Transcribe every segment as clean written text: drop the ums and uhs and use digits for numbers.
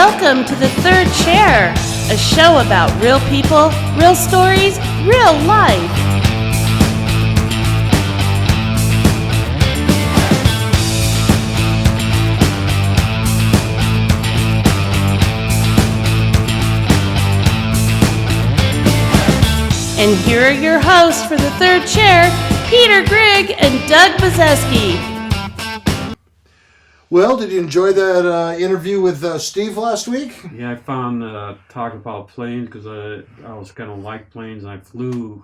Welcome to The Third Chair, a show about real people, real stories, real life. And here are your hosts for The Third Chair, Peter Grigg and Doug Bazeski. Well, did you enjoy that interview with Steve last week? Yeah, I found talking about planes because I was kind of like planes, and I flew.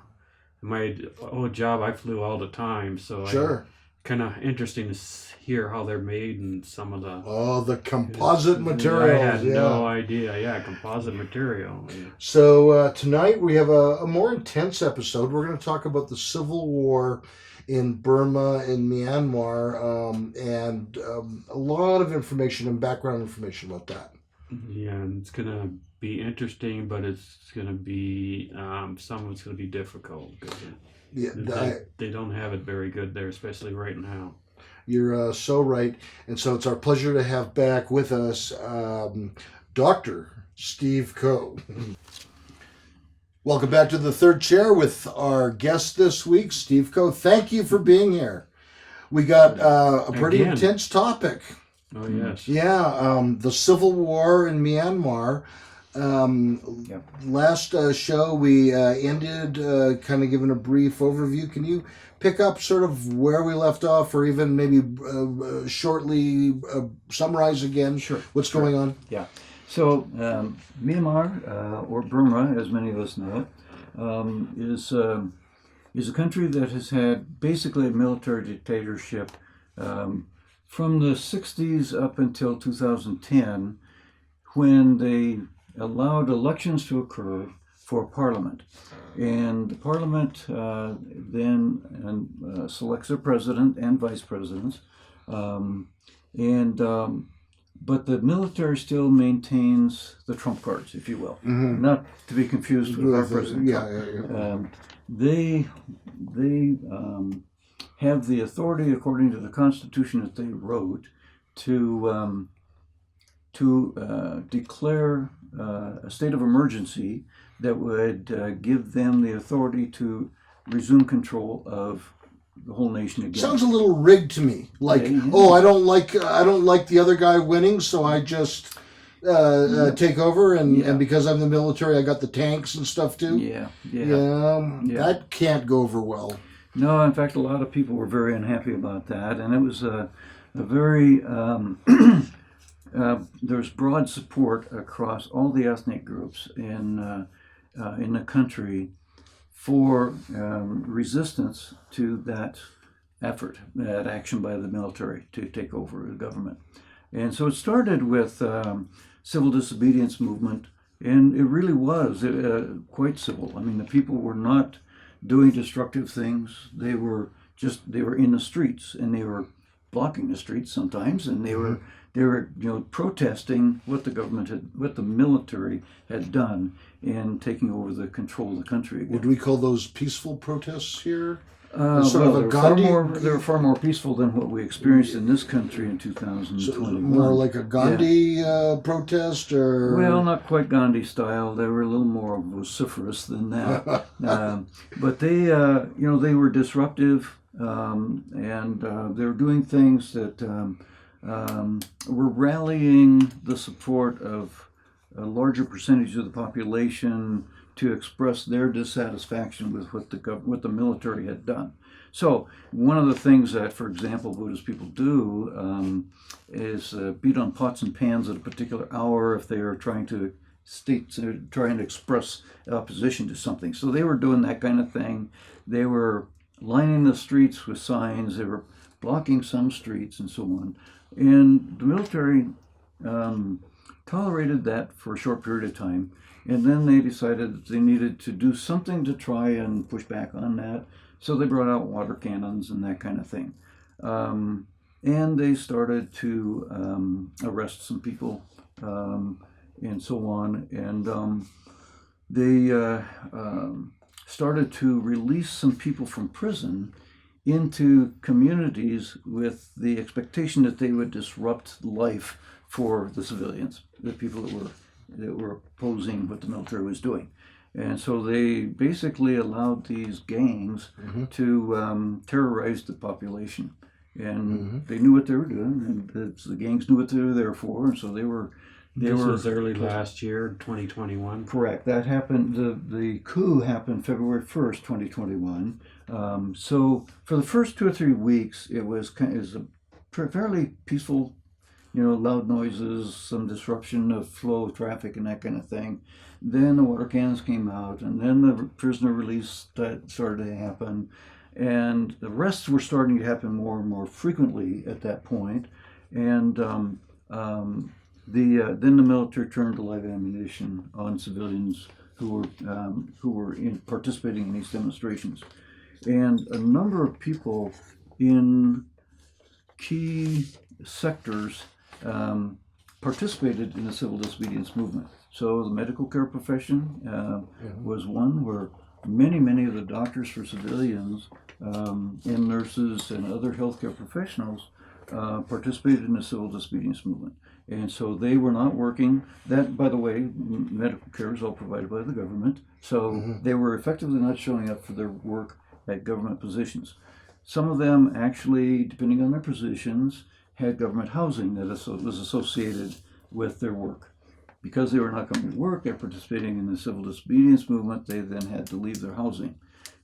My old job, I flew all the time, so Sure. Kind of interesting to hear how they're made and some of the. Oh, the composite materials. I had no idea. Yeah, composite material. Yeah. So tonight we have a more intense episode. We're going to talk about the Civil War in Burma and Myanmar, and a lot of information and background information about that. Yeah, and it's going to be interesting, but it's going to be some of it's going to be difficult because they don't have it very good there, especially right now. You're so right. And so it's our pleasure to have back with us Dr. Steve Coe. Welcome back to The Third Chair with our guest this week, Steve Coe. Thank you for being here. We got a pretty intense topic. Oh, yes. Yeah, the Civil War in Myanmar. Last show we ended kind of giving a brief overview. Can you pick up sort of where we left off, or even maybe shortly summarize again what's going on? Yeah. So Myanmar, or Burma, as many of us know it, is a country that has had basically a military dictatorship from the 60s up until 2010, when they allowed elections to occur for parliament. And the parliament then selects their president and vice presidents. But the military still maintains the trump cards, if you will, not to be confused with our president. They have the authority, according to the Constitution that they wrote, to declare a state of emergency that would give them the authority to resume control of the whole nation again. Sounds a little rigged to me. Like, I don't like the other guy winning, so I just take over, and because I'm the military, I got the tanks and stuff too. Yeah. That can't go over well. No, in fact, a lot of people were very unhappy about that, and it was a very there's broad support across all the ethnic groups in the country for resistance to that effort, that action by the military to take over the government. And so it started with civil disobedience movement, and it really was quite civil. I mean, the people were not doing destructive things. They were in the streets, and they were blocking the streets sometimes, and they were protesting what the military had done in taking over the control of the country again. Would we call those peaceful protests here? They were far more peaceful than what we experienced in this country in 2021. More like a Gandhi protest, or? Well, not quite Gandhi style. They were a little more vociferous than that. But they were disruptive, and they were doing things that were rallying the support of a larger percentage of the population to express their dissatisfaction with what the military had done. So one of the things that, for example, Buddhist people do is beat on pots and pans at a particular hour if they are trying to express opposition to something. So they were doing that kind of thing. They were lining the streets with signs. They were blocking some streets and so on. And the military tolerated that for a short period of time. And then they decided that they needed to do something to try and push back on that. So they brought out water cannons and that kind of thing. And they started to arrest some people and so on. And they started to release some people from prison into communities with the expectation that they would disrupt life for the civilians, the people that were opposing what the military was doing. And so they basically allowed these gangs to terrorize the population. And they knew what they were doing, and the gangs knew what they were there for, and so they were... This was early last year, 2021. Correct. That happened, the coup happened February 1st, 2021. So for the first 2 or 3 weeks, it was a fairly peaceful, loud noises, some disruption of flow of traffic and that kind of thing. Then the water cannons came out, and then the prisoner release that started to happen. And the arrests were starting to happen more and more frequently at that point. And then the military turned to live ammunition on civilians who were participating in these demonstrations. And a number of people in key sectors participated in the civil disobedience movement. So the medical care profession was one where many of the doctors for civilians and nurses and other healthcare professionals participated in the civil disobedience movement. And so they were not working. That, by the way, medical care is all provided by the government. So they were effectively not showing up for their work at government positions. Some of them actually, depending on their positions, had government housing that was associated with their work. Because they were not coming to work, they're participating in the civil disobedience movement, they then had to leave their housing.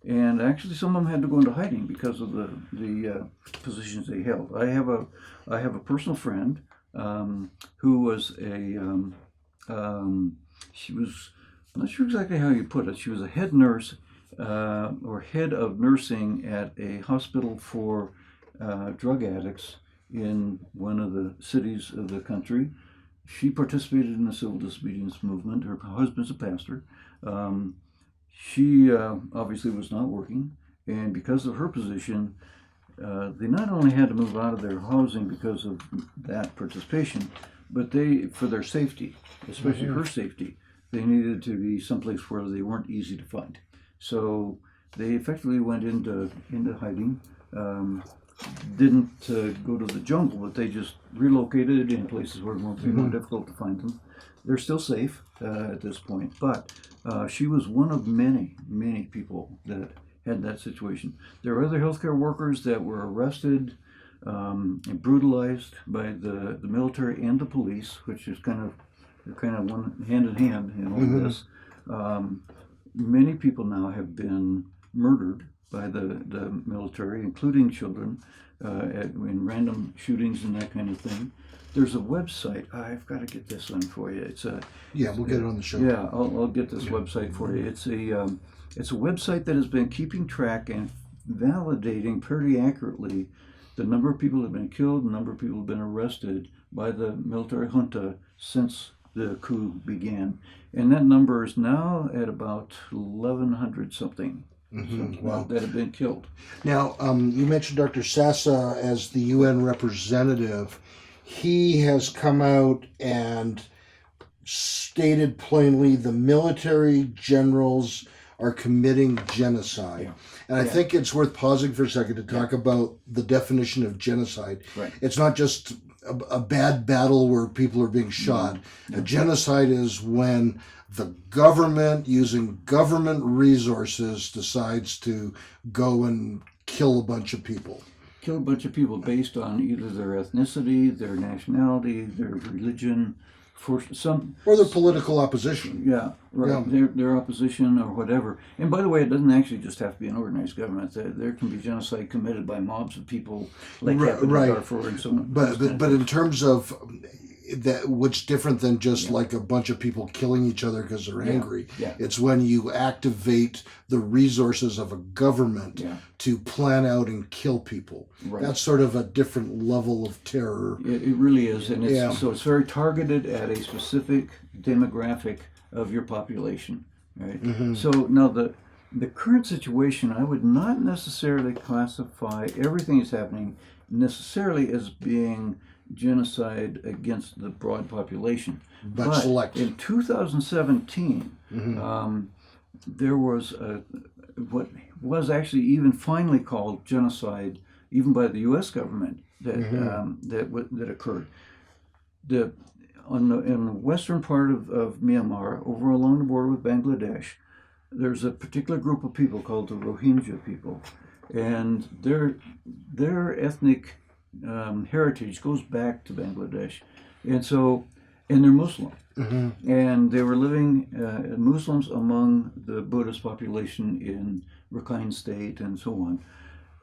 And actually some of them had to go into hiding because of the positions they held. I have a personal friend who was she was, I'm not sure exactly how you put it, she was a head nurse or head of nursing at a hospital for drug addicts in one of the cities of the country. She participated in the civil disobedience movement. Her husband's a pastor. She obviously was not working, and because of her position, they not only had to move out of their housing because of that participation, but for their safety, especially her safety, they needed to be someplace where they weren't easy to find. So they effectively went into hiding. Didn't go to the jungle, but they just relocated in places where it would be more difficult to find them. They're still safe at this point, but she was one of many people that had that situation. There are other healthcare workers that were arrested and brutalized by the military and the police, which is kind of one hand in hand in all this. Many people now have been murdered by the military, including children, in random shootings and that kind of thing. There's a website. I've got to get this one for you. We'll get it on the show. Yeah, I'll get this website for you. It's a website that has been keeping track and validating pretty accurately the number of people that have been killed, the number of people who have been arrested by the military junta since the coup began. And that number is now at about 1,100 something. That have been killed. Now, you mentioned Dr. Sassa as the UN representative. He has come out and stated plainly the military generals are committing genocide. Yeah. And I think it's worth pausing for a second to talk about the definition of genocide. Right. It's not just a bad battle where people are being shot. A genocide is when the government, using government resources, decides to go and kill a bunch of people. Kill a bunch of people based on either their ethnicity, their nationality, their religion, for some... Or their political opposition. Yeah, right. Yeah. Their opposition or whatever. And by the way, it doesn't actually just have to be an organized government. There can be genocide committed by mobs of people like happened in Darfur and so on. But in terms of... that, what's different than just like a bunch of people killing each other because they're angry. Yeah. It's when you activate the resources of a government to plan out and kill people. Right. That's sort of a different level of terror. It really is. And so it's very targeted at a specific demographic of your population. Right. So now the current situation, I would not necessarily classify everything that's happening necessarily as being genocide against the broad population. But selective. In 2017, there was was actually even finally called genocide, even by the U.S. government, that occurred. In the western part of Myanmar, over along the border with Bangladesh, there's a particular group of people called the Rohingya people, and their ethnic heritage goes back to Bangladesh, and they're Muslim, and they were living Muslims among the Buddhist population in Rakhine State and so on.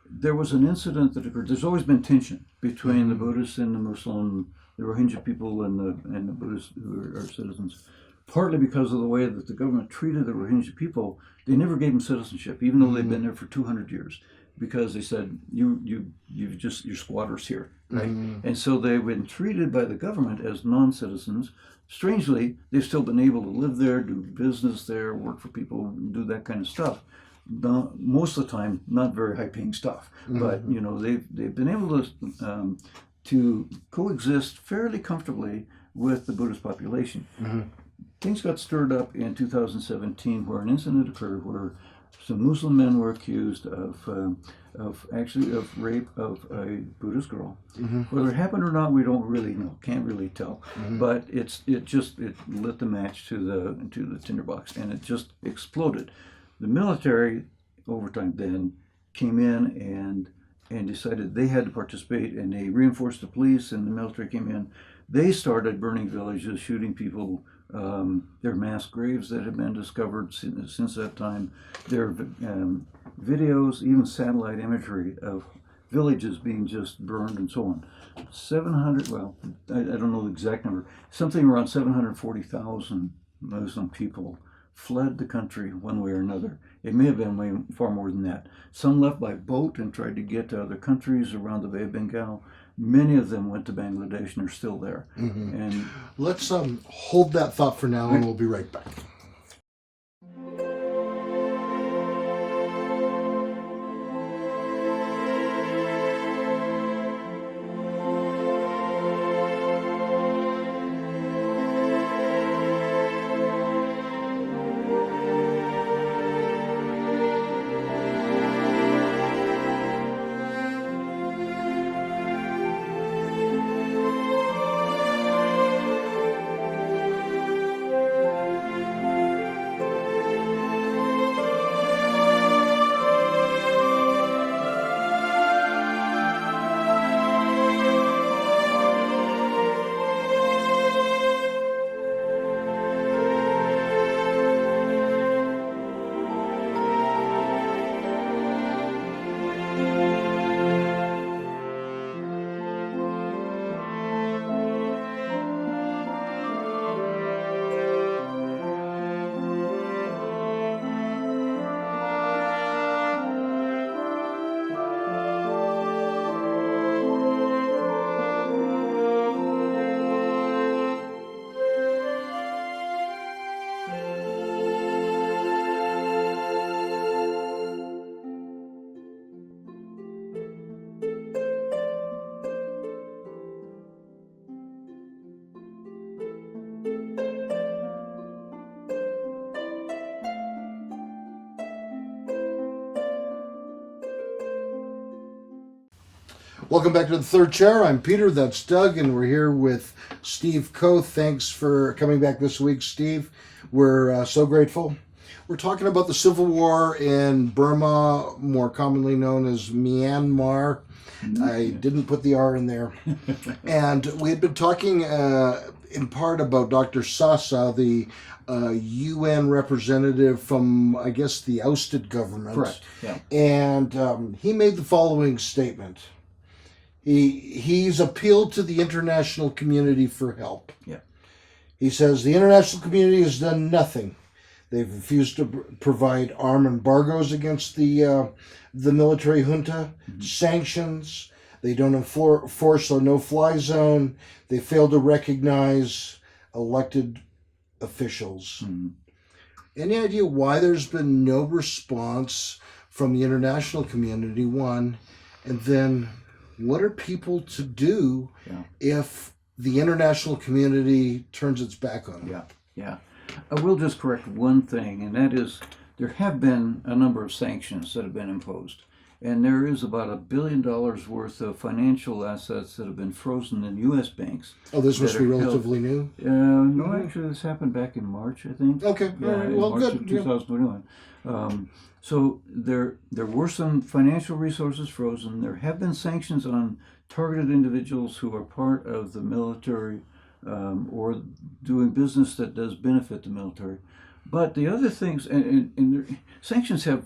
There was an incident that occurred. There's always been tension between the Buddhists and the Muslim, the Rohingya people and the Buddhists who are citizens, partly because of the way that the government treated the Rohingya people. They never gave them citizenship, even though they've been there for 200 years, because they said you're squatters here, right? And so they've been treated by the government as non-citizens. Strangely, they've still been able to live there, do business there, work for people, do that kind of stuff. Most of the time, not very high-paying stuff, but they've been able to coexist fairly comfortably with the Buddhist population. Things got stirred up in 2017, where an incident occurred where some Muslim men were accused of rape of a Buddhist girl. Whether it happened or not, we don't really know. Can't really tell. But it lit the match to the tinderbox, and it just exploded. The military, over time, then came in and decided they had to participate, and they reinforced the police, and the military came in. They started burning villages, shooting people. There are mass graves that have been discovered since that time. There are videos, even satellite imagery of villages being just burned and so on. 700, well, I don't know the exact number, something around 740,000 Muslim people fled the country one way or another. It may have been far more than that. Some left by boat and tried to get to other countries around the Bay of Bengal. Many of them went to Bangladesh and are still there. And let's hold that thought for now, and we'll be right back. Welcome back to the Third Chair. I'm Peter, that's Doug, and we're here with Steve Coe. Thanks for coming back this week, Steve. We're so grateful. We're talking about the civil war in Burma, more commonly known as Myanmar. I didn't put the R in there. And we had been talking in part about Dr. Sasa, the UN representative from, I guess, the ousted government. correct, yeah. And he made the following statement. He's appealed to the international community for help. Yeah. He says the international community has done nothing. They've refused to provide arm embargoes against the military junta, sanctions. They don't enforce a no-fly zone. They fail to recognize elected officials. Any idea why there's been no response from the international community, one, and then what are people to do if the international community turns its back on them? Yeah. I will just correct one thing, and that is there have been a number of sanctions that have been imposed. And there is about $1 billion worth of financial assets that have been frozen in U.S. banks. Oh, this must be relatively new? No, actually, this happened back in March, I think. Okay, all right, well, March good. of 2021. So there were some financial resources frozen. There have been sanctions on targeted individuals who are part of the military or doing business that does benefit the military. But the other things, and sanctions have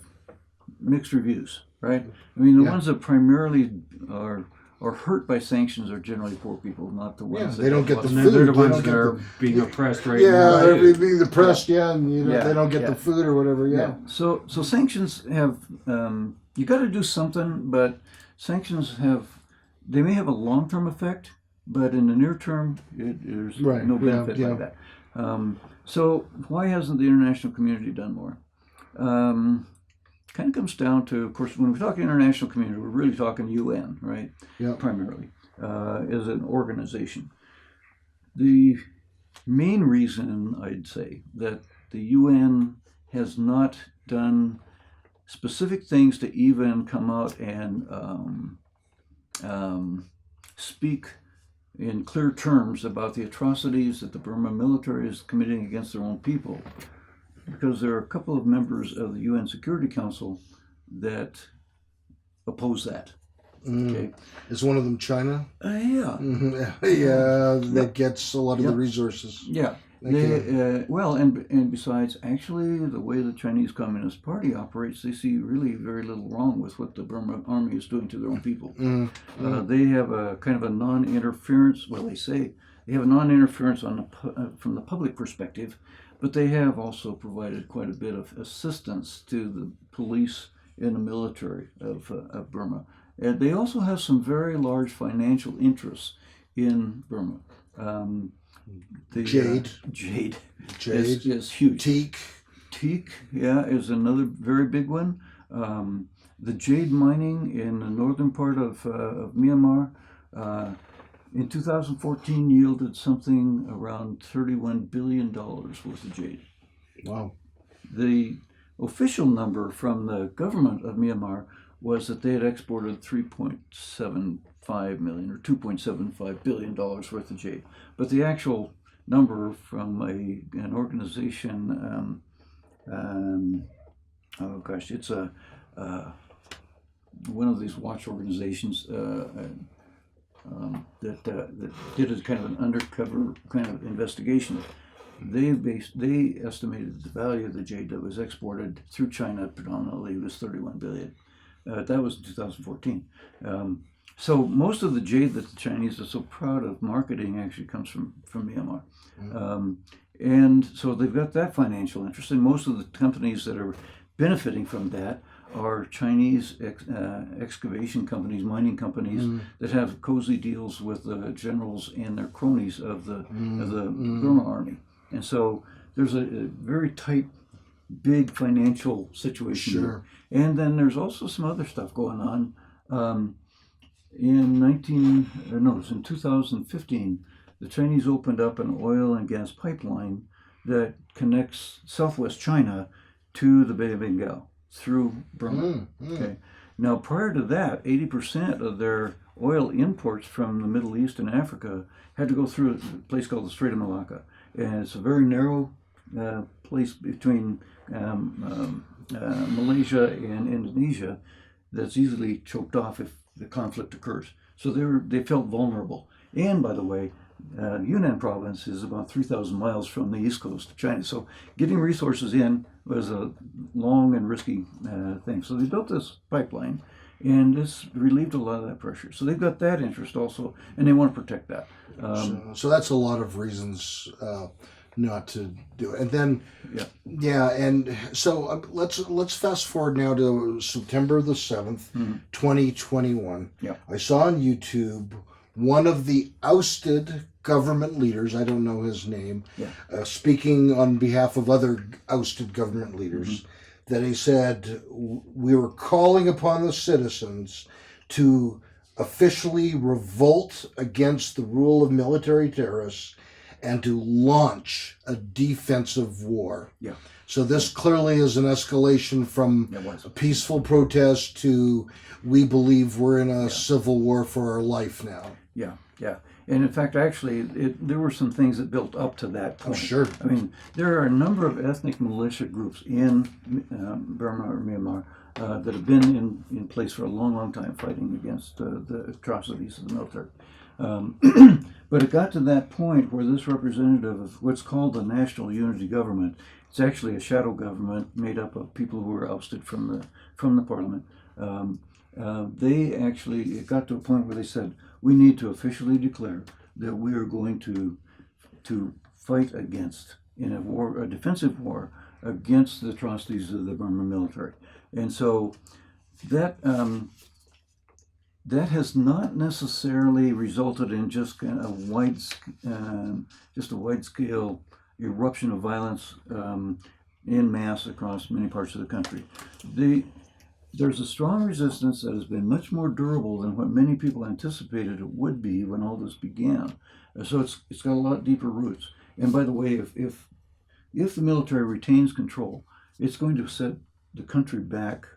mixed reviews, right? I mean, the ones that primarily are hurt by sanctions are generally poor people, not the ones that they don't get the and food. they're the ones don't that get are the, being oppressed right yeah, now. they're being depressed, and they don't get yeah. the food or whatever, So sanctions have, you got to do something, but sanctions they may have a long-term effect, but in the near term, there's no benefit like that. So why hasn't the international community done more? Kind of comes down to, of course, when we talk international community, we're really talking UN, right? Yeah. Primarily, as an organization. The main reason, I'd say, that the UN has not done specific things to even come out and speak in clear terms about the atrocities that the Burma military is committing against their own people, because there are a couple of members of the UN Security Council that oppose that. Okay. Is one of them China? Yeah. That gets a lot of the resources. Yeah. And besides, actually, the way the Chinese Communist Party operates, they see really very little wrong with what the Burma army is doing to their own people. They have a kind of a non-interference. Well, they say they have a non-interference from the public perspective, but they have also provided quite a bit of assistance to the police and the military of Burma. And they also have some very large financial interests in Burma. Jade is huge. Teak, is another very big one. The jade mining in the northern part of Myanmar in 2014 yielded something around $31 billion worth of jade. Wow. The official number from the government of Myanmar was that they had exported 3.75 million or $2.75 billion worth of jade. But the actual number from an organization, it's one of these watch organizations that did a kind of an undercover kind of investigation. They estimated the value of the jade that was exported through China predominantly was $31 billion. That was in 2014. So most of the jade that the Chinese are so proud of marketing actually comes from Myanmar. And so they've got that financial interest, and most of the companies that are benefiting from that are Chinese excavation companies, mining companies that have cozy deals with the generals and their cronies of the Burma army. And so there's a very tight, big financial situation there. And then there's also some other stuff going on. In 2015, the Chinese opened up an oil and gas pipeline that connects southwest China to the Bay of Bengal through Burma. Okay. Now, prior to that, 80% of their oil imports from the Middle East and Africa had to go through a place called the Strait of Malacca. And it's a very narrow place between Malaysia and Indonesia that's easily choked off if the conflict occurs. So they felt vulnerable. And by the way, Yunnan province is about 3,000 miles from the east coast of China. So getting resources in was a long and risky thing. So they built this pipeline, and this relieved a lot of that pressure. So they've got that interest also, and they want to protect that. So that's a lot of reasons not to do it. And then, and so let's fast forward now to September the 7th, 2021. Yeah. I saw on YouTube one of the ousted government leaders, I don't know his name, speaking on behalf of other ousted government leaders, that he said, we were calling upon the citizens to officially revolt against the rule of military terrorists and to launch a defensive war. Yeah. So this clearly is an escalation from a peaceful protest to we believe we're in a civil war for our life now. Yeah, yeah. And in fact, actually, there were some things that built up to that point. Oh, sure. I mean, there are a number of ethnic militia groups in Burma or Myanmar that have been in place for a long, long time fighting against the atrocities of the military. But it got to that point where this representative of what's called the National Unity Government, it's actually a shadow government made up of people who were ousted from the parliament. It got to a point where they said, we need to officially declare that we are going to fight against, in a defensive war, against the atrocities of the Burma military. And so that has not necessarily resulted in just kind of a wide-scale eruption of violence in mass across many parts of the country. There's a strong resistance that has been much more durable than what many people anticipated it would be when all this began. So it's got a lot deeper roots. And by the way, if the military retains control, it's going to set the country back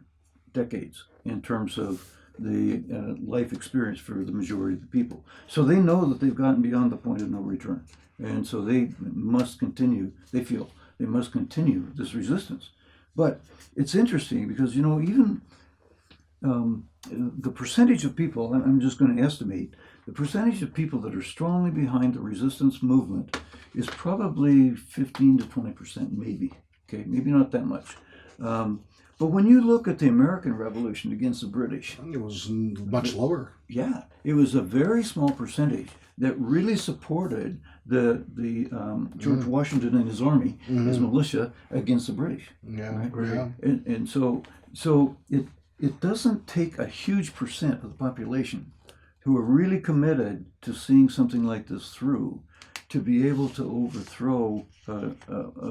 decades in terms of the life experience for the majority of the people. So they know that they've gotten beyond the point of no return. And so they feel they must continue this resistance. But it's interesting because, even the percentage of people, I'm just going to estimate, the percentage of people that are strongly behind the resistance movement is probably 15 to 20% maybe. Okay, maybe not that much. But when you look at the American Revolution against the British, it was much lower. Yeah, it was a very small percentage that really supported the George Washington and his army, his militia against the British. Yeah, right? Yeah. And so it doesn't take a huge percent of the population who are really committed to seeing something like this through to be able to overthrow a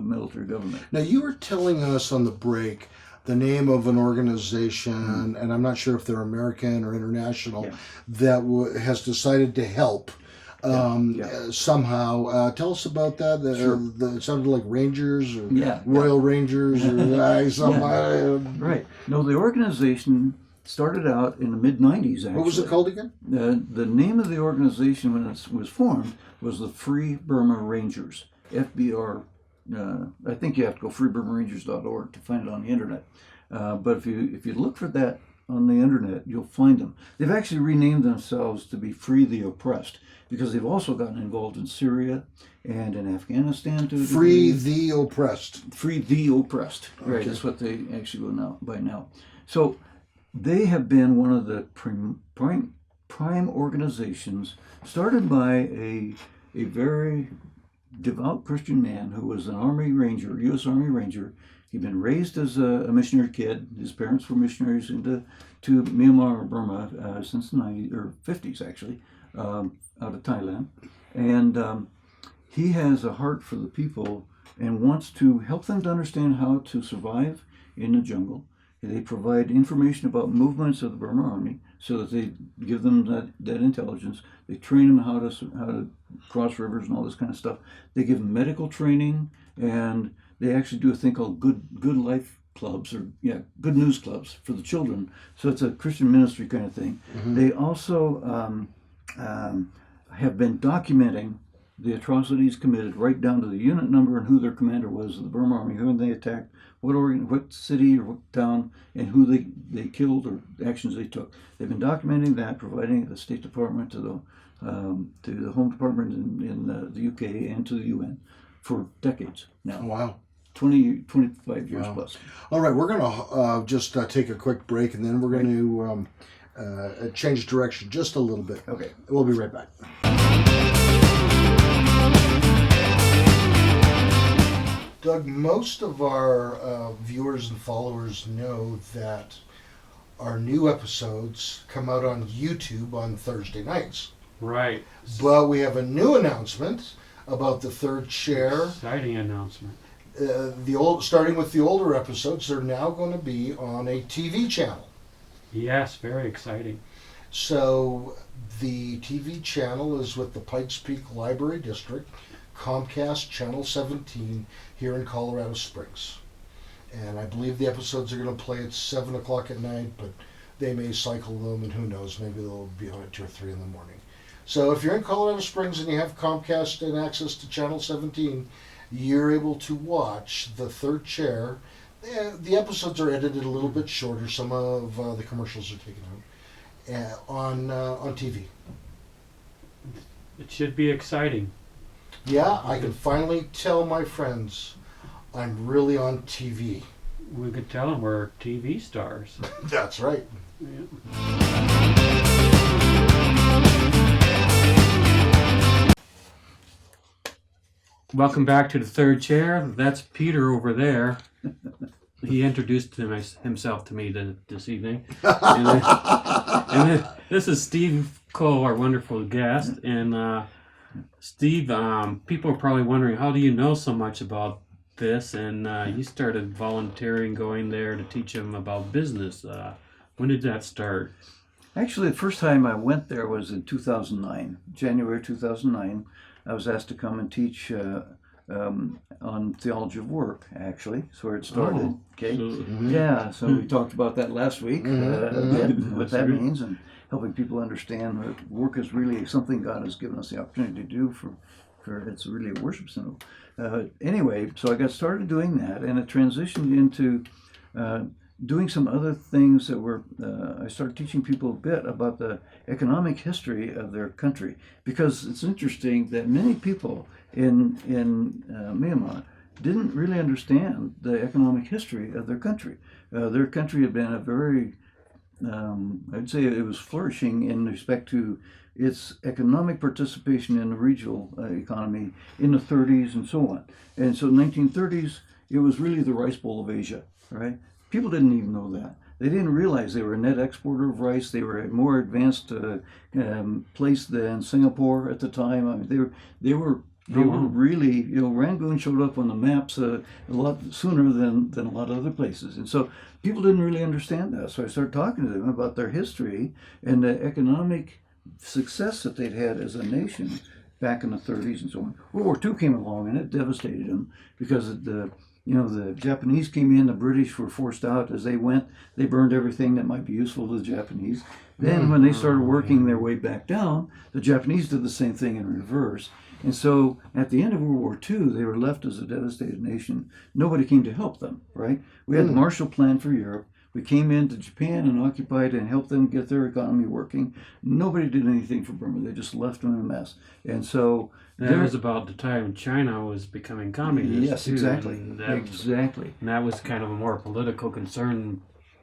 military government. Now, you were telling us on the break the name of an organization, and I'm not sure if they're American or international, that has decided to help somehow. Tell us about that. It sounded like Rangers or Royal Rangers or something. Right. No, the organization started out in the mid-90s, actually. What was it called again? The name of the organization when it was formed was the Free Burma Rangers, FBR. I think you have to go freeburmarangers.org to find it on the internet. But if you look for that on the internet, you'll find them. They've actually renamed themselves to be Free the Oppressed because they've also gotten involved in Syria and in Afghanistan. Free the Oppressed. Free the Oppressed. Okay. Right, that's what they actually go by now. So they have been one of the prime organizations started by a very devout Christian man who was an Army Ranger, U.S. Army Ranger. He'd been raised as a missionary kid. His parents were missionaries to Myanmar or Burma since the 90s or 50s actually, out of Thailand, and he has a heart for the people and wants to help them to understand how to survive in the jungle. They provide information about movements of the Burma Army so that they give them that intelligence. They train them how to cross rivers and all this kind of stuff. They give them medical training, and they actually do a thing called good life clubs or good news clubs for the children. So it's a Christian ministry kind of thing. Mm-hmm. They also have been documenting the atrocities committed right down to the unit number and who their commander was of the Burma Army, who they attacked, what city or what town, and who they killed or the actions they took. They've been documenting that, providing the State Department to the Home Department in the UK and to the UN for decades now. Wow. 25 years plus. All right, we're going to just take a quick break, and then we're going to change direction just a little bit. Okay. We'll be right back. Doug, most of our viewers and followers know that our new episodes come out on YouTube on Thursday nights. Right. But we have a new announcement about the third chair. Exciting announcement. Starting with the older episodes, they're now going to be on a TV channel. Yes, very exciting. So the TV channel is with the Pikes Peak Library District, Comcast Channel 17 here in Colorado Springs. And I believe the episodes are going to play at 7 o'clock at night, but they may cycle them, and who knows, maybe they'll be on at 2 or 3 in the morning. So if you're in Colorado Springs and you have Comcast and access to Channel 17, you're able to watch The Third Chair. The episodes are edited a little bit shorter. Some of the commercials are taken out on TV. It should be exciting. Yeah, I can finally tell my friends I'm really on TV. We could tell them we're TV stars. That's right. Yeah. Welcome back to The Third Chair. That's Peter over there. He introduced himself to me this evening. And this is Steve Coe, our wonderful guest. And Steve, people are probably wondering, how do you know so much about this? And you started volunteering, going there to teach them about business. When did that start? Actually, the first time I went there was in 2009, January 2009. I was asked to come and teach on theology of work, actually. That's where it started. Oh, Okay. So, So we talked about that last week, what that means, and helping people understand that work is really something God has given us the opportunity to do for it's really a worship symbol. Anyway, so I got started doing that, and it transitioned into doing some other things that were, I started teaching people a bit about the economic history of their country, because it's interesting that many people in Myanmar didn't really understand the economic history of their country. Their country had been a very, I'd say it was flourishing in respect to its economic participation in the regional economy in the 30s and so on. And so 1930s, it was really the rice bowl of Asia, right? People didn't even know that. They didn't realize they were a net exporter of rice. They were a more advanced place than Singapore at the time. I mean, they were really, Rangoon showed up on the maps a lot sooner than a lot of other places. And so people didn't really understand that. So I started talking to them about their history and the economic success that they'd had as a nation back in the 30s and so on. World War II came along and it devastated them because the Japanese came in, the British were forced out as they went. They burned everything that might be useful to the Japanese. Then when they started working their way back down, the Japanese did the same thing in reverse. And so at the end of World War II, they were left as a devastated nation. Nobody came to help them, right? We had the Marshall Plan for Europe. We came into Japan and occupied and helped them get their economy working. Nobody did anything for Burma. They just left them in a mess. And so that was about the time China was becoming communist. Yes, too, exactly. And that was kind of a more political concern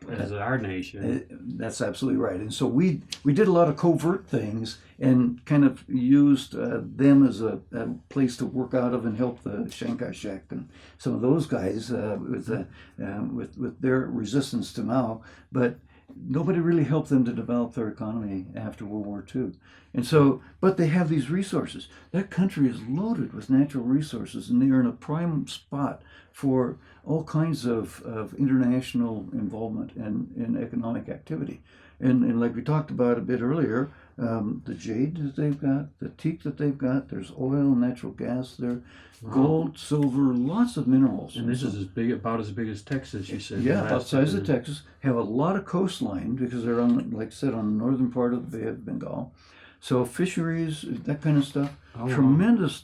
as our nation. That's absolutely right. And so we did a lot of covert things and kind of used them as a place to work out of and help the Chiang Kai-shek and some of those guys with their resistance to Mao. But nobody really helped them to develop their economy after World War II. And so, but they have these resources. That country is loaded with natural resources, and they are in a prime spot for all kinds of international involvement and economic activity. And like we talked about a bit earlier, the jade that they've got, the teak that they've got, there's oil, natural gas there, gold, silver, lots of minerals. And this is about as big as Texas, you said. Yeah, about the size of Texas. Have a lot of coastline because they're on, like I said, on the northern part of the Bay of Bengal. So fisheries, that kind of stuff. Tremendous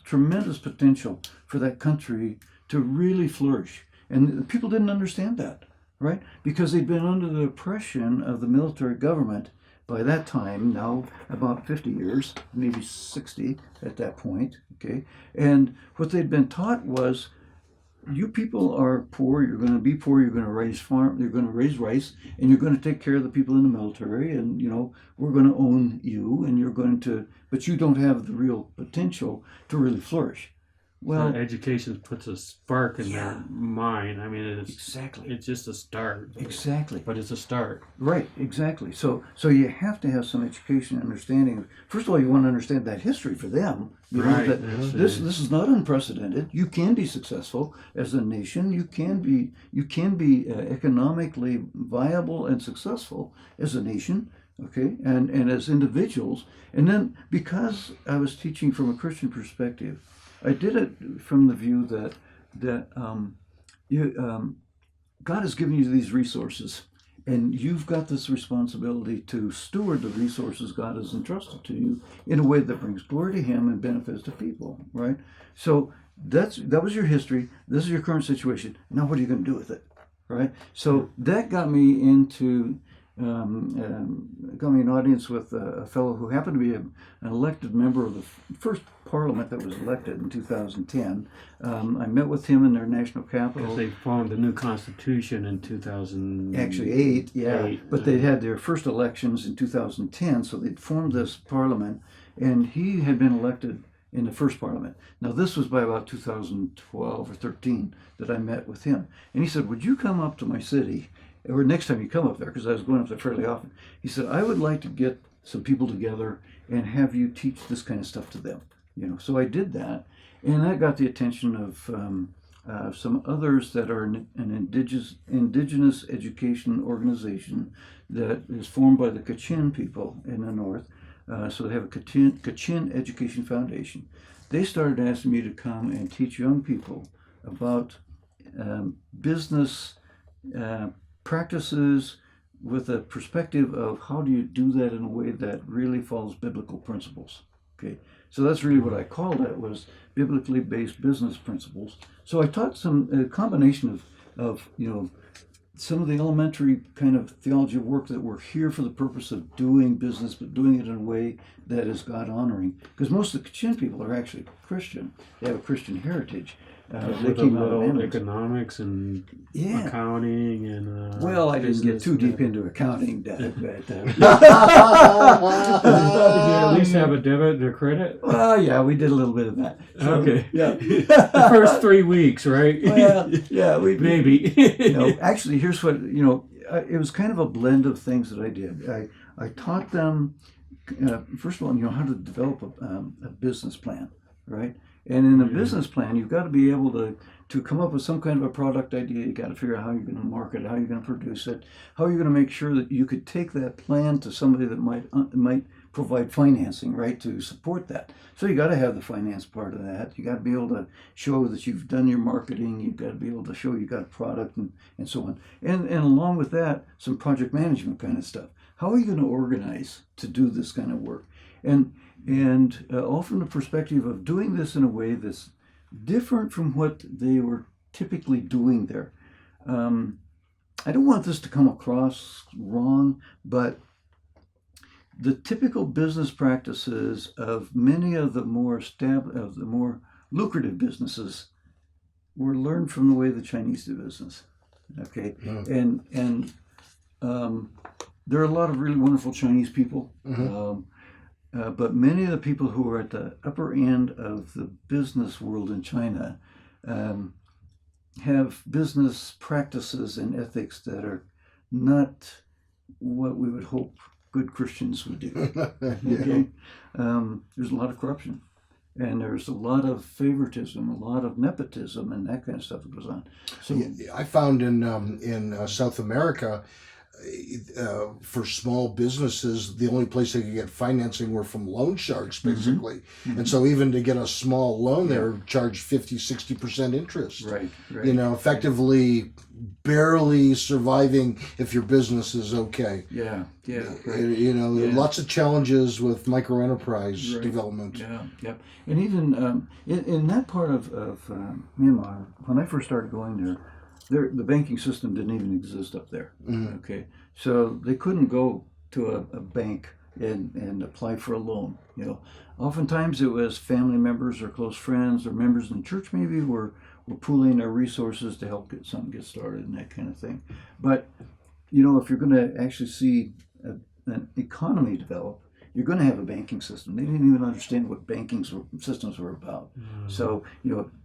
potential for that country to really flourish. And people didn't understand that, right? Because they'd been under the oppression of the military government by that time, now about 50 years, maybe 60 at that point, okay? And what they'd been taught was, you people are poor, you're going to be poor, you're going to raise rice, and you're going to take care of the people in the military, and, we're going to own you, and but you don't have the real potential to really flourish. Well, so education puts a spark in their mind. I mean, exactly. It's just a start. Exactly. But it's a start. Right, exactly. So you have to have some education and understanding. First of all, you want to understand that history for them. Right. This is not unprecedented. You can be successful as a nation. You can be economically viable and successful as a nation. Okay, and as individuals. And then because I was teaching from a Christian perspective, I did it from the view that God has given you these resources, and you've got this responsibility to steward the resources God has entrusted to you in a way that brings glory to Him and benefits to people, right? So that was your history. This is your current situation. Now what are you going to do with it, right? So that got me into got me an audience with a fellow who happened to be an elected member of the first parliament that was elected in 2010. I met with him in their national capital. Because they formed a new constitution in 2000. Actually, 8, yeah. Eight. But they had their first elections in 2010, so they'd formed this parliament, and he had been elected in the first parliament. Now, this was by about 2012 or 13 that I met with him. And he said, would you come up to my city, or next time you come up there, because I was going up there fairly often. He said, I would like to get some people together and have you teach this kind of stuff to them. So I did that, and that got the attention of some others that are an indigenous education organization that is formed by the Kachin people in the north. So they have a Kachin Education Foundation. They started asking me to come and teach young people about business practices with a perspective of how do you do that in a way that really follows biblical principles. Okay, so that's really what I called it, was biblically based business principles. So I taught a combination of some of the elementary kind of theology work that we're here for the purpose of doing business, but doing it in a way that is God honoring. Because most of the Kachin people are actually Christian; they have a Christian heritage. They With a came out of little Myanmar. economics and Yeah. accounting and Well, I didn't get business too and deep that. into accounting, but Did you at least have a debit or credit? well, yeah, we did a little bit of that. So, Okay. yeah. The first 3 weeks, right? Well, yeah, we Maybe. actually, here's what it was kind of a blend of things that I did. I taught them first of all, how to develop a business plan, right? And in a business plan, you've got to be able to come up with some kind of a product idea. You got to figure out how you're going to market it, how you're going to produce it, how you're going to make sure that you could take that plan to somebody that might provide financing, right, to support that. So you got to have the finance part of that. You got to be able to show that you've done your marketing. You've got to be able to show you got a product and so on. And along with that, some project management kind of stuff. How are you going to organize to do this kind of work? And all from the perspective of doing this in a way that's different from what they were typically doing there. I don't want this to come across wrong, but the typical business practices of many of the more lucrative businesses were learned from the way the Chinese do business. Okay, and there are a lot of really wonderful Chinese people. Mm-hmm. But many of the people who are at the upper end of the business world in China have business practices and ethics that are not what we would hope good Christians would do. Okay, there's a lot of corruption, and there's a lot of favoritism, a lot of nepotism, and that kind of stuff that goes on. So I found in South America, for small businesses, the only place they could get financing were from loan sharks, basically. Mm-hmm. And so even to get a small loan, they were charged 50-60% interest. Right. Effectively barely surviving if your business is okay. Yeah. Lots of challenges with microenterprise development. Yeah. And even in that part of Myanmar, when I first started going there, the banking system didn't even exist up there. Mm-hmm. Okay, so they couldn't go to a bank and apply for a loan. Oftentimes it was family members or close friends or members in the church maybe were pooling their resources to help get something get started and that kind of thing. But if you're going to actually see an economy develop, you're going to have a banking system. They didn't even understand what banking systems were about. Mm. So,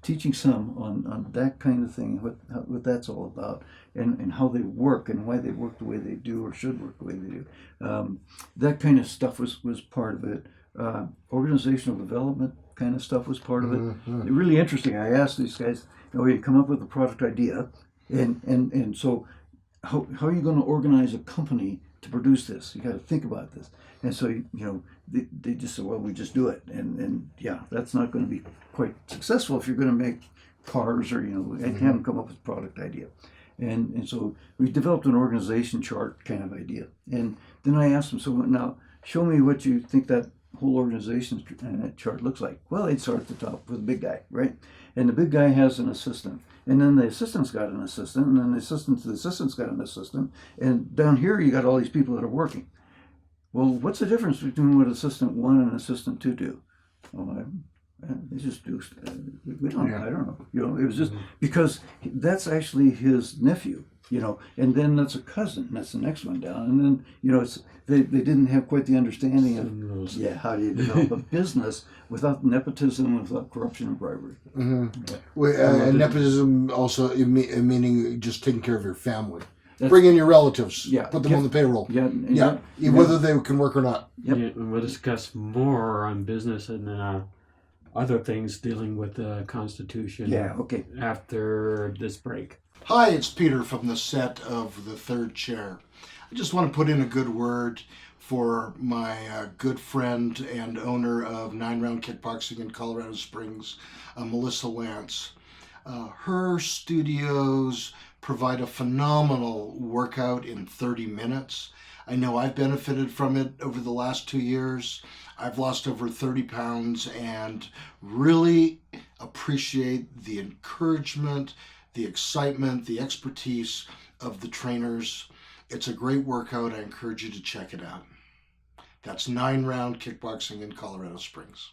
teaching some on that kind of thing, what that's all about, and how they work and why they work the way they do or should work the way they do. That kind of stuff was part of it. Organizational development kind of stuff was part of it. Mm-hmm. Really interesting. I asked these guys, you come up with a product idea, and so how are you going to organize a company to produce this? You got to think about this. And so, they just said, well, we just do it. And that's not going to be quite successful if you're going to make cars or, and have them come up with a product idea. And so we developed an organization chart kind of idea. And then I asked them, so now show me what you think that whole organization chart looks like. Well, they'd start at the top with the big guy, right? And the big guy has an assistant. And then the assistant's got an assistant, and then the assistant's got an assistant. And down here, you got all these people that are working. Well, what's the difference between what assistant 1 and assistant 2 do? Well, they just do. We don't. Yeah. I don't know. It was just because that's actually his nephew. And then that's a cousin. That's the next one down. And then it's they didn't have quite the understanding of how do you develop a business without nepotism, without corruption and bribery. Mm-hmm. Well, and nepotism also meaning just taking care of your family. Bring in your relatives. Yeah. Put them on the payroll. Yeah. Whether they can work or not. Yep. Yeah, we'll discuss more on business and other things dealing with the Constitution. Yeah. Okay. After this break. Hi, it's Peter from the set of The Third Chair. I just want to put in a good word for my good friend and owner of 9 Round Kickboxing in Colorado Springs, Melissa Lance. Her studios provide a phenomenal workout in 30 minutes. I know I've benefited from it over the last 2 years. I've lost over 30 pounds and really appreciate the encouragement, the excitement, the expertise of the trainers. It's a great workout. I encourage you to check it out. That's 9 Round Kickboxing in Colorado Springs.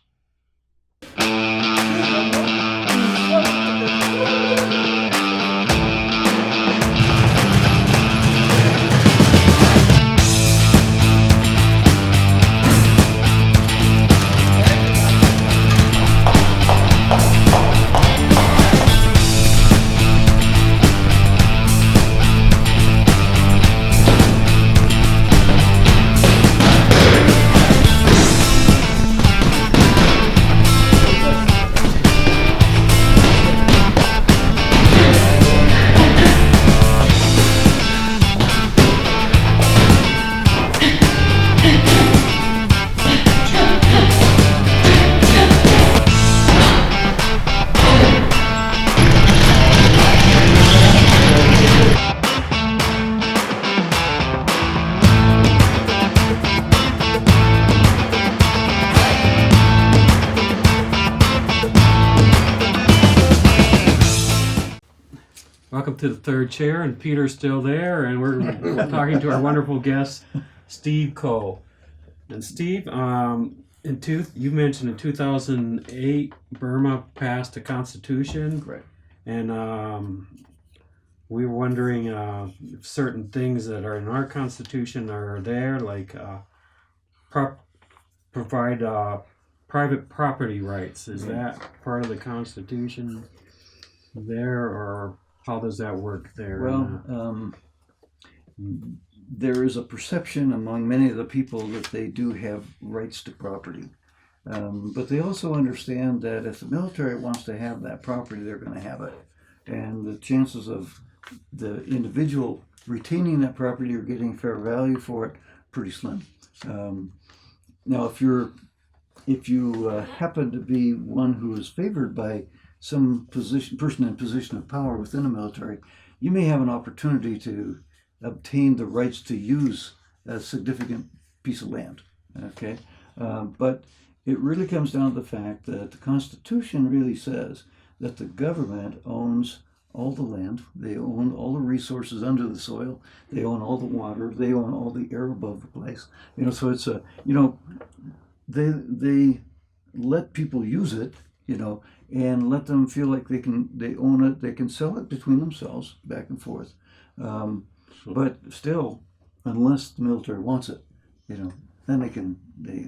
Welcome to The Third Chair, and Peter's still there, and we're talking to our wonderful guest, Steve Coe. And Steve, you mentioned in 2008, Burma passed a constitution. Correct. And we were wondering if certain things that are in our constitution are there, like provide private property rights. Is that part of the constitution there, or how does that work there? Well, there is a perception among many of the people that they do have rights to property. But they also understand that if the military wants to have that property, they're going to have it. And the chances of the individual retaining that property or getting fair value for it, pretty slim. Now, if you happen to be one who is favored by some person in position of power within the military, you may have an opportunity to obtain the rights to use a significant piece of land. Okay, but it really comes down to the fact that the Constitution really says that the government owns all the land, they own all the resources under the soil, they own all the water, they own all the air above the place. So it's they let people use it, and let them feel like they own it, they can sell it between themselves back and forth. But still, unless the military wants it, then they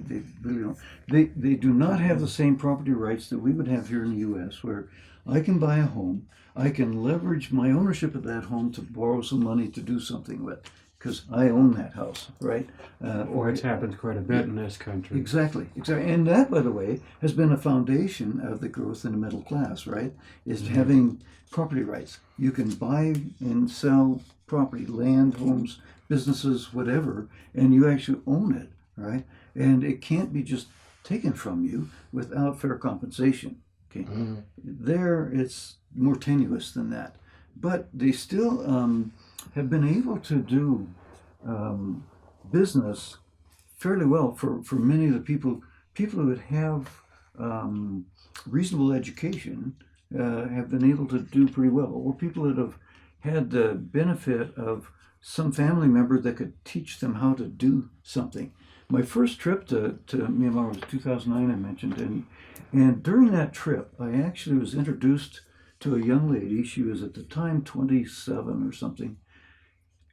really don't. They do not have the same property rights that we would have here in the U.S., where I can buy a home, I can leverage my ownership of that home to borrow some money to do something with, because I own that house, right? Which happens quite a bit in this country. Exactly. And that, by the way, has been a foundation of the growth in the middle class, right? Is having property rights. You can buy and sell property, land, homes, businesses, whatever, and you actually own it, right? And it can't be just taken from you without fair compensation. Okay. There, it's more tenuous than that. but they still have been able to do business fairly well for many of the people who have reasonable education have been able to do pretty well, or people that have had the benefit of some family member that could teach them how to do something. My first trip to Myanmar was 2009, I mentioned, and during that trip, I actually was introduced to a young lady. She was at the time 27 or something.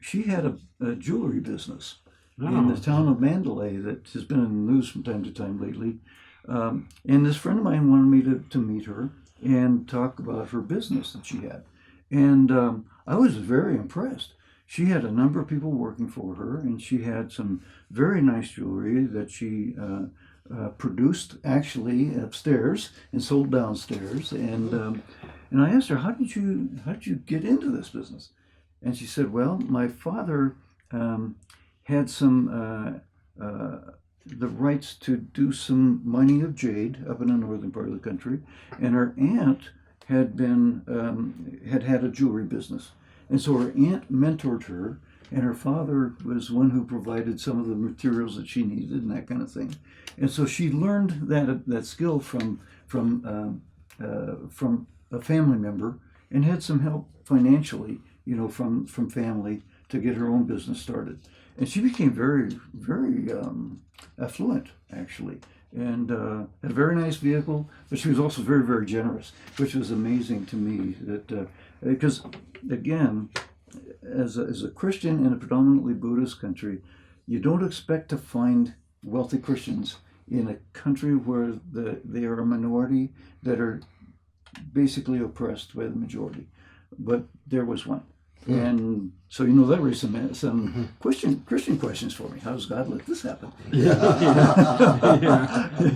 She had a jewelry business in the town of Mandalay that has been in the news from time to time lately. And this friend of mine wanted me to meet her and talk about her business that she had. And I was very impressed. She had a number of people working for her, and she had some very nice jewelry that she produced actually upstairs and sold downstairs. And I asked her, how did you get into this business? And she said, well, my father had some the rights to do some mining of jade up in the northern part of the country, and her aunt had had a jewelry business, and so her aunt mentored her, and her father was one who provided some of the materials that she needed and that kind of thing, and so she learned that skill from a family member, and had some help financially, from family to get her own business started. And she became very, very affluent, actually, and had a very nice vehicle, but she was also very, very generous, which was amazing to me. That because, again, as a Christian in a predominantly Buddhist country, you don't expect to find wealthy Christians in a country where they are a minority that are basically oppressed by the majority. But there was one. And so, that raised some Christian questions for me. How does God let this happen? Because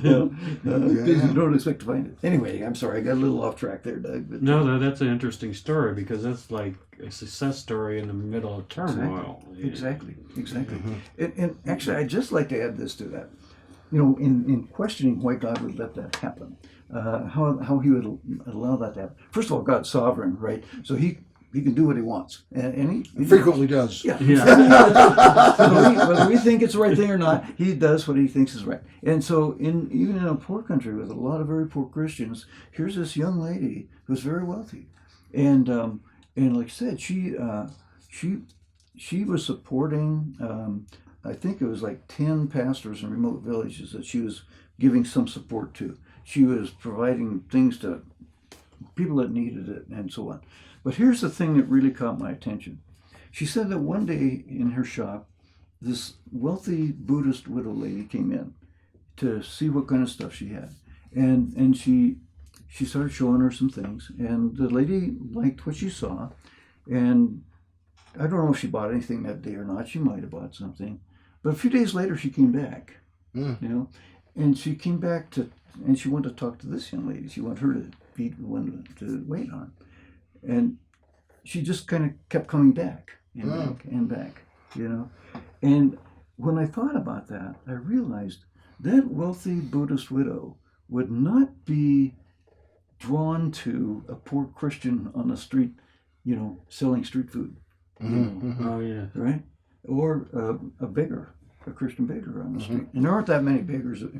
you don't expect to find it. Anyway, I'm sorry, I got a little off track there, Doug. But, No, that's an interesting story, because that's like a success story in the middle of turmoil. Exactly. And actually, I'd just like to add this to that. In questioning why God would let that happen, how he would allow that to happen. First of all, God's sovereign, right? So he can do what he wants, and he frequently does. Yeah. Whether we think it's the right thing or not, he does what he thinks is right. And so, even in a poor country with a lot of very poor Christians, here's this young lady who's very wealthy, and like I said, she was supporting. I think it was like 10 pastors in remote villages that she was giving some support to. She was providing things to people that needed it, and so on. But here's the thing that really caught my attention. She said that one day in her shop, this wealthy Buddhist widow lady came in to see what kind of stuff she had. And she started showing her some things. And the lady liked what she saw. And I don't know if she bought anything that day or not. She might have bought something. But a few days later, she came back, and she came back and she wanted to talk to this young lady. She wanted her to be the one to wait on. And she just kind of kept coming back and back, And when I thought about that, I realized that wealthy Buddhist widow would not be drawn to a poor Christian on the street, selling street food. Oh, yeah. Right? Or a beggar, a Christian beggar on the street. And there aren't that many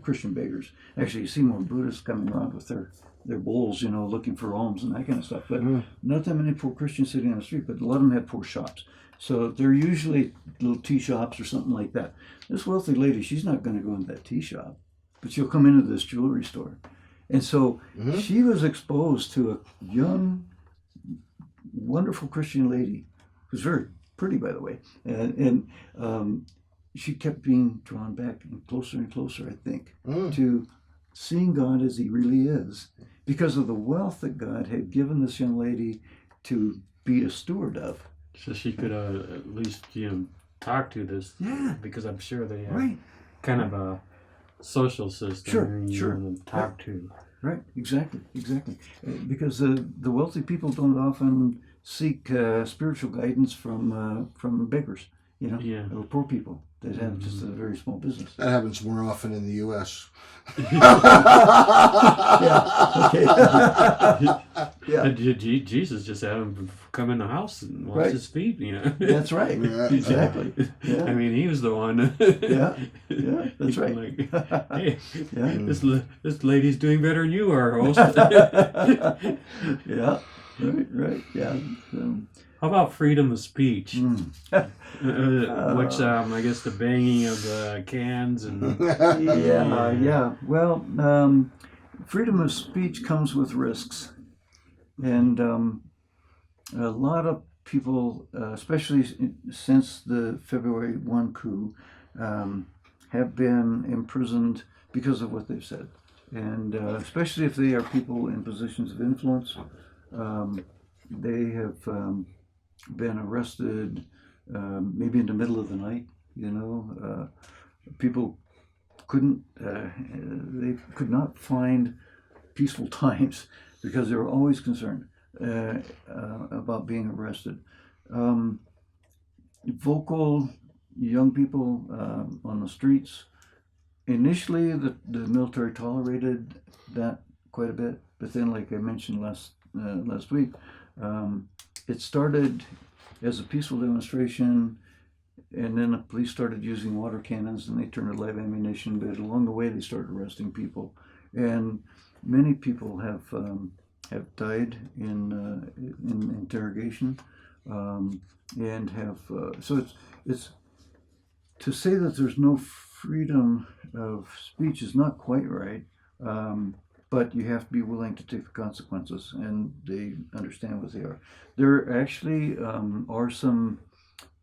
Christian beggars. Actually, you see more Buddhists coming around with their bowls, looking for alms and that kind of stuff. But not that many poor Christians sitting on the street, but a lot of them have poor shops. So they're usually little tea shops or something like that. This wealthy lady, she's not going to go into that tea shop, but she'll come into this jewelry store. And so she was exposed to a young, wonderful Christian lady who's very pretty, by the way. And she kept being drawn back and closer, I think, to seeing God as he really is, because of the wealth that God had given this young lady to be a steward of. So she could at least, talk to this. Yeah. Because I'm sure they have kind of a social system to talk to. Right, exactly. Because the wealthy people don't often seek spiritual guidance from beggars. Yeah. or poor people that have just a very small business. That happens more often in the U.S. Okay. Yeah. Jesus just had him come in the house and wash Right. his feet. That's right. Yeah. Exactly. Yeah. I mean, he was the one. Yeah. That's right. Like, hey, Yeah. this lady's doing better than you are, host. Yeah. Right. Yeah. How about freedom of speech? Mm. Which I guess the banging of the cans and Yeah. Well, freedom of speech comes with risks, and a lot of people, especially since the February 1 coup, have been imprisoned because of what they've said, and especially if they are people in positions of influence, they have been arrested, maybe in the middle of the night. People they could not find peaceful times because they were always concerned about being arrested. Vocal young people on the streets. Initially, the military tolerated that quite a bit, but then, like I mentioned last week, it started as a peaceful demonstration, and then the police started using water cannons, and they turned to live ammunition. But along the way, they started arresting people, and many people have died in interrogation, and have so it's to say that there's no freedom of speech is not quite right. But you have to be willing to take the consequences, and they understand what they are. There actually are some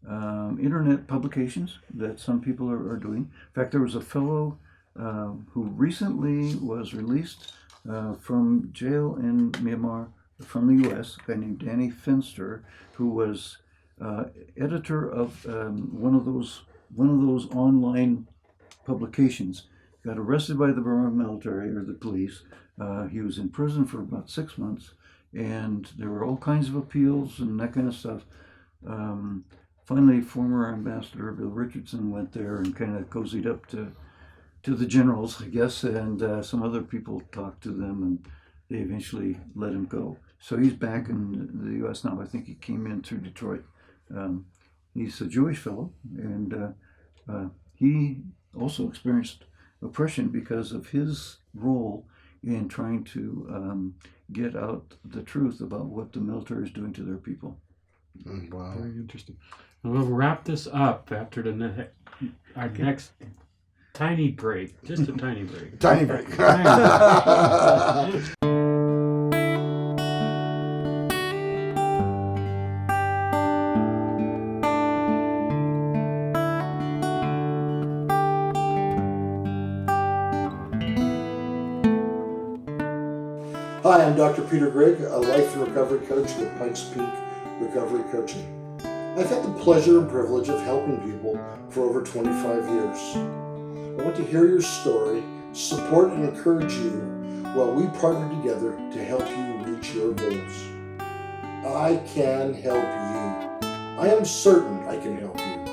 internet publications that some people are doing. In fact, there was a fellow who recently was released from jail in Myanmar from the U.S., a guy named Danny Finster, who was editor of one of those online publications. Got arrested by the Burma military or the police. He was in prison for about 6 months, and there were all kinds of appeals and that kind of stuff. Finally, former Ambassador Bill Richardson went there and kind of cozied up to the generals, I guess, and some other people talked to them, and they eventually let him go. So he's back in the U.S. now. I think he came in through Detroit. He's a Jewish fellow, and he also experienced oppression because of his role in trying to get out the truth about what the military is doing to their people. Wow. Very interesting. And we'll wrap this up after our next tiny break. Just a tiny break. Tiny break. Hi, I'm Dr. Peter Grigg, a life and recovery coach with Pikes Peak Recovery Coaching. I've had the pleasure and privilege of helping people for over 25 years. I want to hear your story, support and encourage you while we partner together to help you reach your goals. I can help you. I am certain I can help you.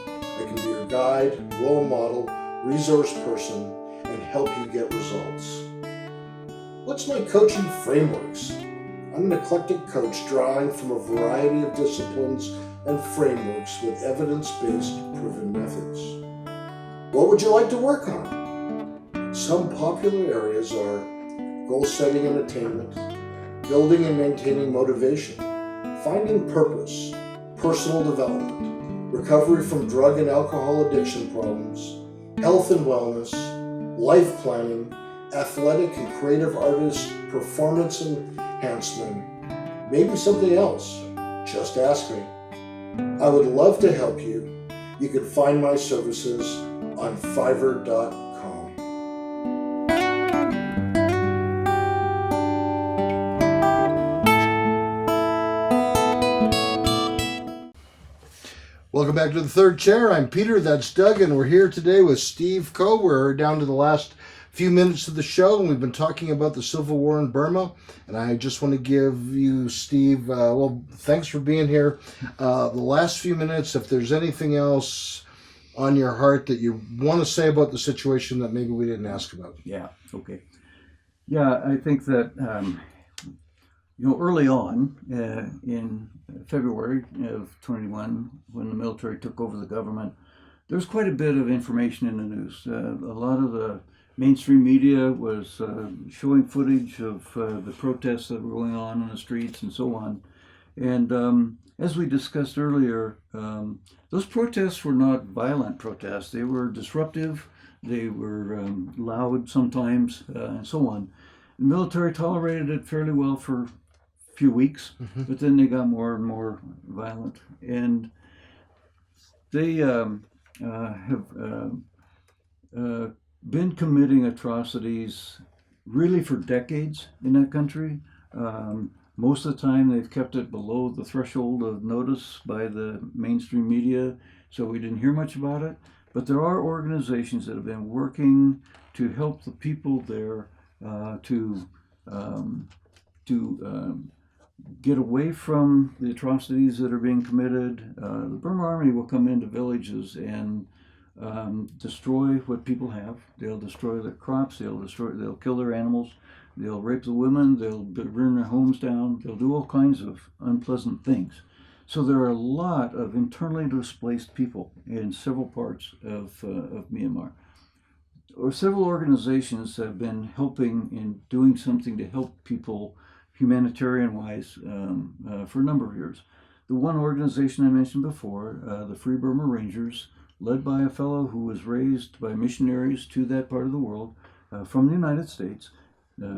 I can be your guide, role model, resource person, and help you get results. What's my coaching frameworks? I'm an eclectic coach drawing from a variety of disciplines and frameworks with evidence-based proven methods. What would you like to work on? Some popular areas are goal setting and attainment, building and maintaining motivation, finding purpose, personal development, recovery from drug and alcohol addiction problems, health and wellness, life planning, athletic and creative artist performance enhancement, maybe something else. Just ask me. I would love to help you. You can find my services on Fiverr.com. Welcome back to the Third Chair. I'm Peter, that's Doug, and we're here today with Steve Coe. We're down to the last few minutes of the show, and we've been talking about the Civil War in Burma. And I just want to give you, Steve, thanks for being here. The last few minutes, if there's anything else on your heart that you want to say about the situation that maybe we didn't ask about. Yeah, okay. Yeah, I think that, early on in February of 21, when the military took over the government, there was quite a bit of information in the news. A lot of the mainstream media was showing footage of the protests that were going on in the streets and so on. And as we discussed earlier, those protests were not violent protests. They were disruptive, they were loud sometimes, and so on. The military tolerated it fairly well for a few weeks, but then they got more and more violent. And they have been committing atrocities really for decades in that country. Most of the time they've kept it below the threshold of notice by the mainstream media, so we didn't hear much about it. But there are organizations that have been working to help the people there to get away from the atrocities that are being committed. The Burma Army will come into villages and destroy what people have. They'll destroy their crops, they'll kill their animals, they'll rape the women, they'll burn their homes down, they'll do all kinds of unpleasant things. So there are a lot of internally displaced people in several parts of Myanmar. Or several organizations have been helping in doing something to help people humanitarian-wise for a number of years. The one organization I mentioned before, the Free Burma Rangers, led by a fellow who was raised by missionaries to that part of the world from the United States,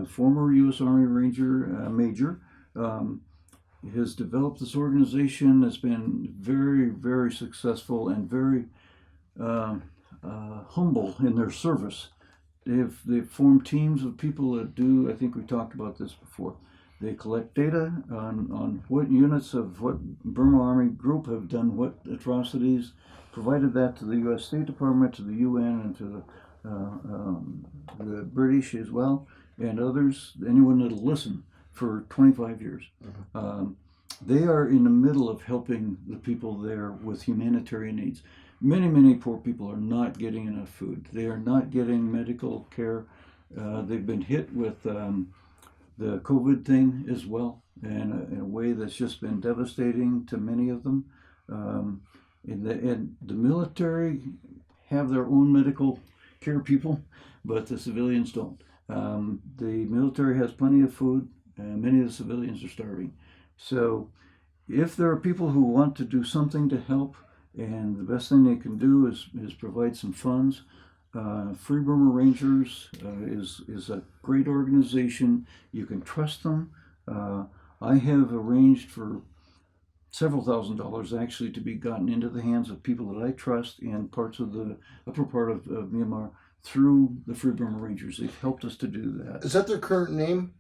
former U.S. Army Ranger Major, has developed this organization that's been very, very successful and very humble in their service. They've formed teams of people that do, I think we talked about this before, they collect data on what units of what Burma Army group have done what atrocities, provided that to the U.S. State Department, to the UN, and to the British as well, and others, anyone that'll listen, for 25 years. They are in the middle of helping the people there with humanitarian needs. Many, many poor people are not getting enough food. They are not getting medical care. They've been hit with the COVID thing as well, and in a way that's just been devastating to many of them. And the military have their own medical care people, but the civilians don't. The military has plenty of food, and many of the civilians are starving. So if there are people who want to do something to help, and the best thing they can do is provide some funds, Free Burma Rangers is a great organization. You can trust them. I have arranged for several $1,000s actually to be gotten into the hands of people that I trust in parts of the upper part of Myanmar through the Free Burma Rangers. They've helped us to do that. Is that their current name?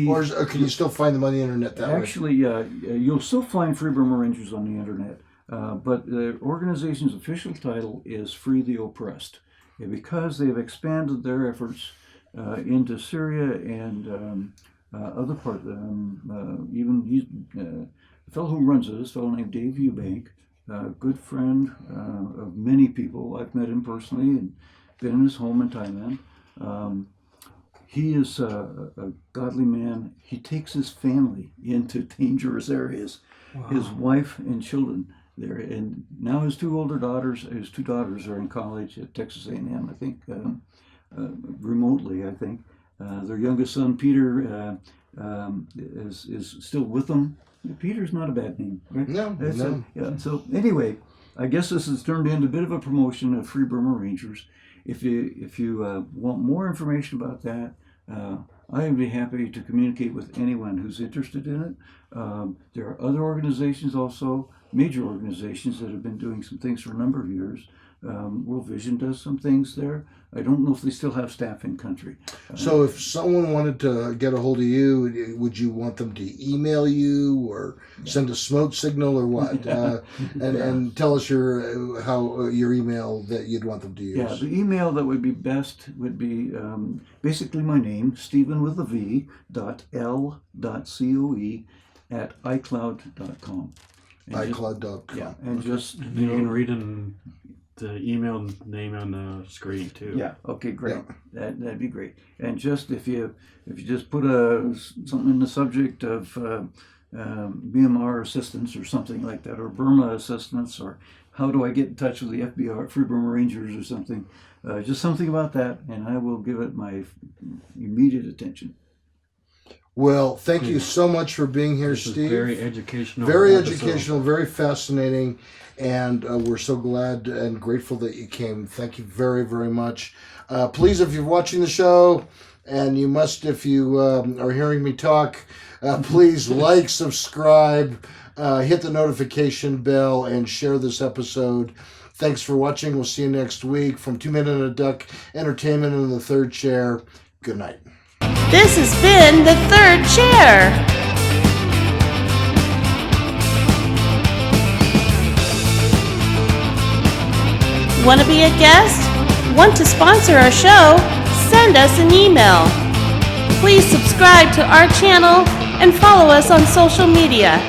Or can you still find them on the internet that way? Actually, you'll still find Free Burma Rangers on the internet. But the organization's official title is Free the Oppressed. And because they've expanded their efforts into Syria and other parts, even the fellow who runs it is a fellow named Dave Eubank, a good friend of many people. I've met him personally and been in his home in Thailand. He is a godly man. He takes his family into dangerous areas, his wife and children there. And now his two daughters are in college at Texas A&M, I think, remotely, I think. Their youngest son, Peter, is still with them. Peter's not a bad name, right? No. So anyway, I guess this has turned into a bit of a promotion of Free Burma Rangers. If you want more information about that, I would be happy to communicate with anyone who's interested in it. There are other organizations also, major organizations that have been doing some things for a number of years. World Vision does some things there. I don't know if they still have staff in country. So if someone wanted to get a hold of you, would you want them to email you or send a smoke signal or what? And tell us your email that you'd want them to use. Yeah, the email that would be best would be basically my name, Stephen with a V, .l.coe at iCloud.com. iCloud.com. Yeah, and just You can read the email name on the screen too. Yeah. Okay. Great. Yeah. That'd be great. And just if you just put something in the subject of Myanmar assistance or something like that, or Burma assistance, or how do I get in touch with the FBI, Free Burma Rangers, or something, just something about that, and I will give it my immediate attention. Well, thank you so much for being here, This is Steve. very educational. Very episode. educational, very fascinating, and we're so glad and grateful that you came. Thank you very, very much. Please, if you're watching the show, and you must if you are hearing me talk, please like, subscribe, hit the notification bell, and share this episode. Thanks for watching. We'll see you next week from 2 Men and a Duck Entertainment in the Third Chair. Good night. This has been The Third Chair. Want to be a guest? Want to sponsor our show? Send us an email. Please subscribe to our channel and follow us on social media.